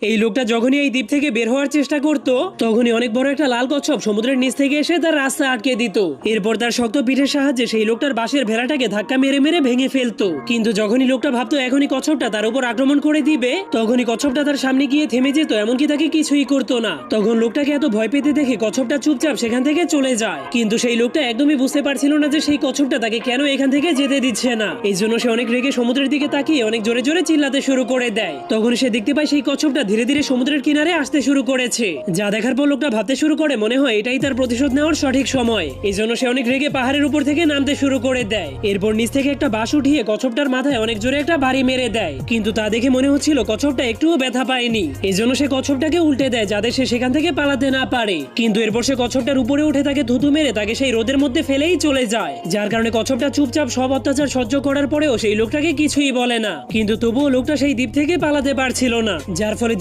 এই লোকটা যখনই এই দ্বীপ থেকে বের হওয়ার চেষ্টা করত তখনই অনেক বড় একটা লাল কচ্ছপ সমুদ্রের নিচ থেকে এসে তার রাস্তা আটকে দিত। এরপর তার শক্ত পিঠের সাহায্যে সেই লোকটার বাঁশের ভেড়াটাকে ধাক্কা মেরে মেরে ভেঙে ফেলতো। কিন্তু যখনই লোকটা ভাবতো এখনই কচ্ছপটা তার উপর আক্রমণ করে দিবে তখনই কচ্ছপটা তার সামনে গিয়ে থেমে যেত, এমনকি তাকে কিছুই করতো না। তখন লোকটাকে এত ভয় পেতে দেখে কচ্ছপটা চুপচাপ সেখান থেকে চলে যায়। কিন্তু সেই লোকটা একদমই বুঝতে পারছিল না যে সেই কচ্ছপটা তাকে কেন এখান থেকে যেতে দিচ্ছে না। এই জন্য সে অনেক রেগে সমুদ্রের দিকে তাকিয়ে অনেক জোরে জোরে চিল্লাতে শুরু করে দেয়। তখন সে দেখতে পায় সেই কচ্ছপটা ধীরে ধীরে সমুদ্রের কিনারে আসতে শুরু করেছে। যা দেখার পর লোকটা ভাবতে শুরু করে মনে হয় এটাই তার প্রতিশোধ নেওয়ার সঠিক সময়। এই জন্য সে অনেক রেগে পাহাড়ের উপর থেকে নামতে শুরু করে দেয়। এরপর নিচ থেকে একটা বাঁশ উঠিয়ে কচ্ছপটার মাথায় অনেক জোরে একটা বাড়ি মেরে দেয়। কিন্তু তা দেখে মনে হচ্ছিল কচ্ছপটা একটুও ব্যথা পায়নি। এই জন্য সে কচ্ছপটাকে উল্টে দেয় যাতে সে সেখান থেকে পালাতে না পারে। কিন্তু এরপর সে কচ্ছপটার উপরে উঠে তাকে থুতু মেরে তাকে সেই রোদের মধ্যে ফেলেই চলে যায়। যার কারণে কচ্ছপটা চুপচাপ সব অত্যাচার সহ্য করার পরেও সেই লোকটাকে কিছুই বলে না। কিন্তু তবুও লোকটা সেই দ্বীপ থেকে পালাতে পারছিল না, যার ফলে